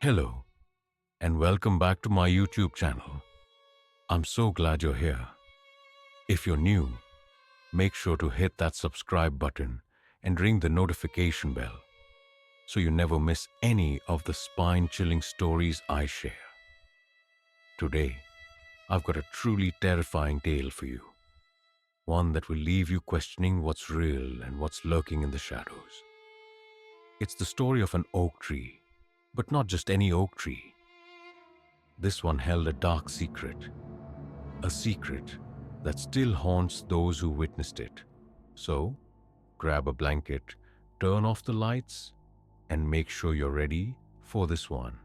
Hello, and welcome back to my YouTube channel. I'm so glad you're here. If you're new, make sure to hit that subscribe button and ring the notification bell so you never miss any of the spine chilling stories I share. Today, I've got a truly terrifying tale for you, one that will leave you questioning what's real and what's lurking in the shadows. It's the story of an oak tree, but not just any oak tree. This one held a dark secret, a secret that still haunts those who witnessed it. So, grab a blanket, turn off the lights, and make sure you're ready for this one.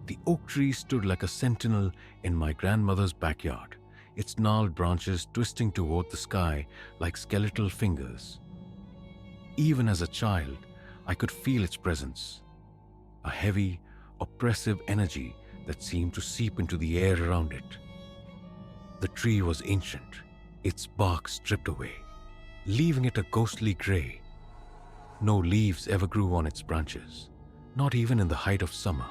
The oak tree stood like a sentinel in my grandmother's backyard, its gnarled branches twisting toward the sky like skeletal fingers. Even as a child, I could feel its presence, a heavy, oppressive energy that seemed to seep into the air around it. The tree was ancient, its bark stripped away, leaving it a ghostly gray. No leaves ever grew on its branches, not even in the height of summer.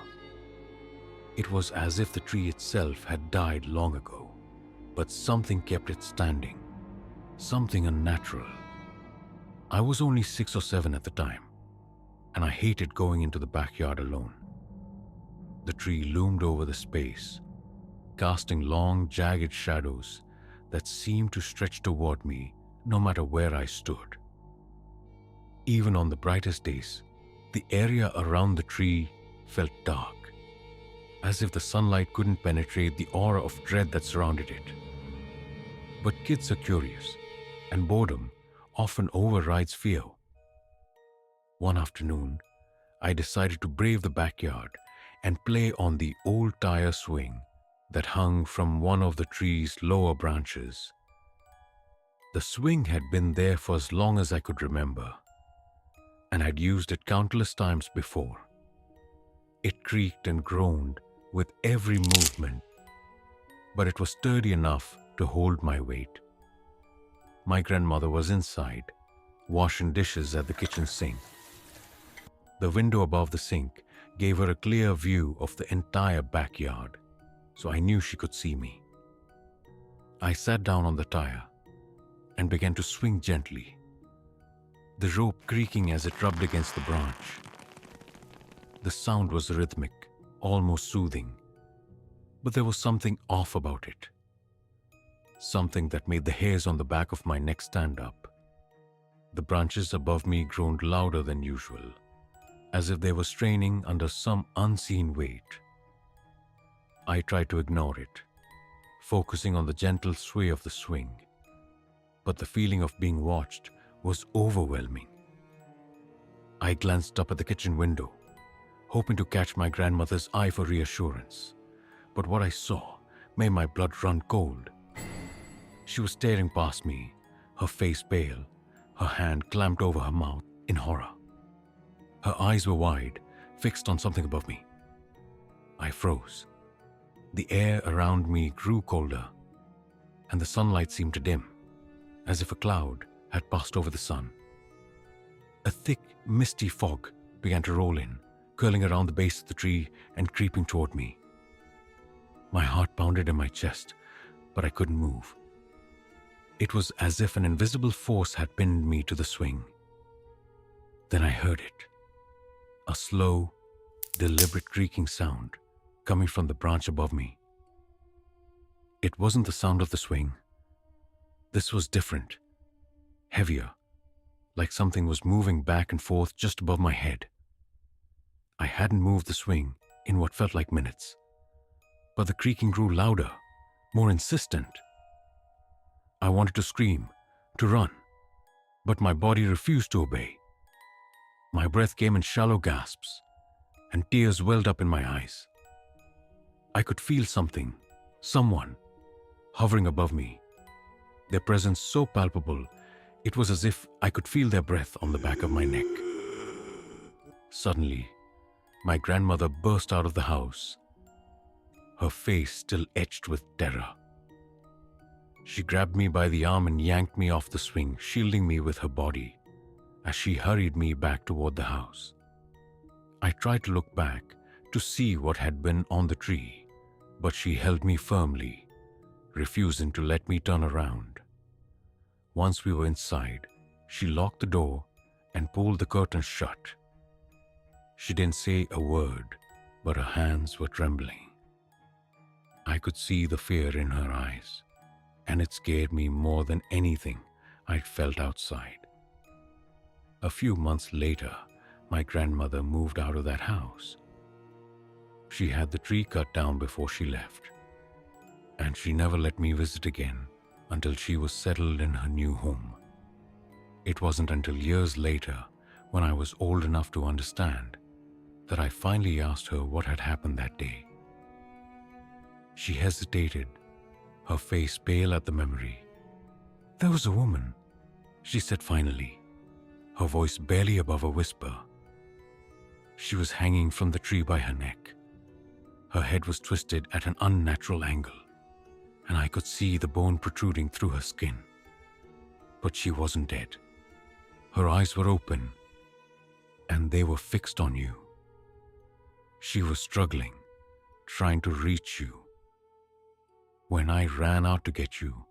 It was as if the tree itself had died long ago, but something kept it standing, something unnatural. I was only 6 or 7 at the time, and I hated going into the backyard alone. The tree loomed over the space, casting long, jagged shadows that seemed to stretch toward me no matter where I stood. Even on the brightest days, the area around the tree felt dark, as if the sunlight couldn't penetrate the aura of dread that surrounded it. But kids are curious, and boredom often overrides fear. One afternoon, I decided to brave the backyard and play on the old tire swing that hung from one of the tree's lower branches. The swing had been there for as long as I could remember, and I'd used it countless times before. It creaked and groaned with every movement, but it was sturdy enough to hold my weight. My grandmother was inside, washing dishes at the kitchen sink. The window above the sink gave her a clear view of the entire backyard, so I knew she could see me. I sat down on the tire and began to swing gently, the rope creaking as it rubbed against the branch. The sound was rhythmic, almost soothing, but there was something off about it. Something that made the hairs on the back of my neck stand up. The branches above me groaned louder than usual, as if they were straining under some unseen weight. I tried to ignore it, focusing on the gentle sway of the swing, but the feeling of being watched was overwhelming. I glanced up at the kitchen window, hoping to catch my grandmother's eye for reassurance, but what I saw made my blood run cold. She was staring past me, her face pale, her hand clamped over her mouth in horror. Her eyes were wide, fixed on something above me. I froze. The air around me grew colder, and the sunlight seemed to dim, as if a cloud had passed over the sun. A thick, misty fog began to roll in, curling around the base of the tree and creeping toward me. My heart pounded in my chest, but I couldn't move. It was as if an invisible force had pinned me to the swing. Then I heard it. A slow, deliberate creaking sound coming from the branch above me. It wasn't the sound of the swing. This was different, heavier, like something was moving back and forth just above my head. I hadn't moved the swing in what felt like minutes, but the creaking grew louder, more insistent. I wanted to scream, to run, but my body refused to obey. My breath came in shallow gasps, and tears welled up in my eyes. I could feel something, someone, hovering above me, their presence so palpable, it was as if I could feel their breath on the back of my neck. Suddenly, my grandmother burst out of the house, her face still etched with terror. She grabbed me by the arm and yanked me off the swing, shielding me with her body. as she hurried me back toward the house. I tried to look back to see what had been on the tree, but she held me firmly, refusing to let me turn around. Once we were inside, she locked the door and pulled the curtains shut. She didn't say a word, but her hands were trembling. I could see the fear in her eyes, and it scared me more than anything I'd felt outside. A few months later, my grandmother moved out of that house. She had the tree cut down before she left, and she never let me visit again until she was settled in her new home. It wasn't until years later, when I was old enough to understand, that I finally asked her what had happened that day. She hesitated, her face pale at the memory. "There was a woman," she said finally, her voice barely above a whisper. She was hanging from the tree by her neck. Her head was twisted at an unnatural angle, and I could see the bone protruding through her skin. But she wasn't dead. Her eyes were open, and they were fixed on you. She was struggling, trying to reach you. When I ran out to get you,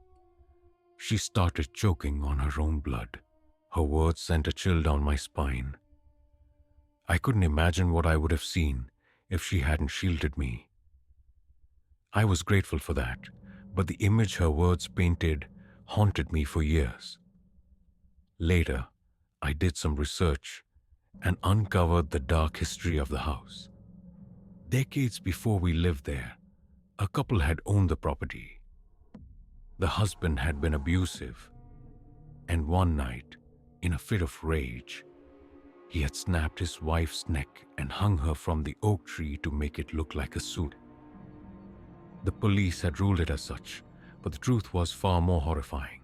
she started choking on her own blood. Her words sent a chill down my spine. I couldn't imagine what I would have seen if she hadn't shielded me. I was grateful for that, but the image her words painted haunted me for years. Later, I did some research and uncovered the dark history of the house. Decades before we lived there, a couple had owned the property. The husband had been abusive, and one night, in a fit of rage, he had snapped his wife's neck and hung her from the oak tree to make it look like a suit. The police had ruled it as such, but the truth was far more horrifying.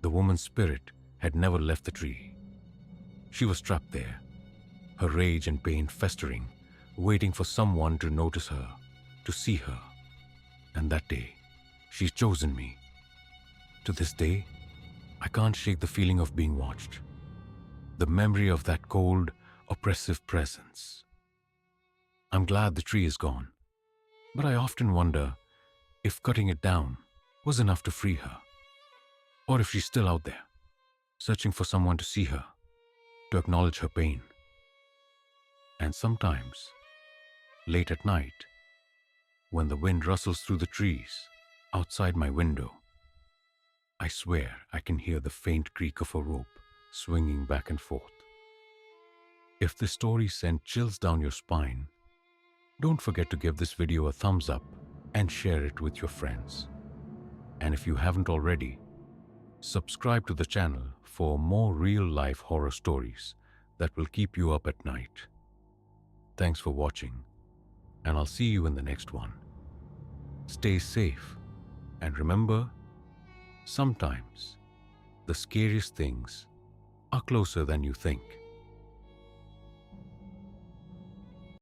The woman's spirit had never left the tree. She was trapped there, her rage and pain festering, waiting for someone to notice her, to see her. And that day, she's chosen me. To this day, I can't shake the feeling of being watched, the memory of that cold, oppressive presence. I'm glad the tree is gone, but I often wonder if cutting it down was enough to free her, or if she's still out there, searching for someone to see her, to acknowledge her pain. And sometimes, late at night, when the wind rustles through the trees outside my window, I swear I can hear the faint creak of a rope swinging back and forth. If this story sent chills down your spine, don't forget to give this video a thumbs up and share it with your friends. And if you haven't already, subscribe to the channel for more real-life horror stories that will keep you up at night. Thanks for watching, and I'll see you in the next one. Stay safe, and remember, sometimes the scariest things are closer than you think.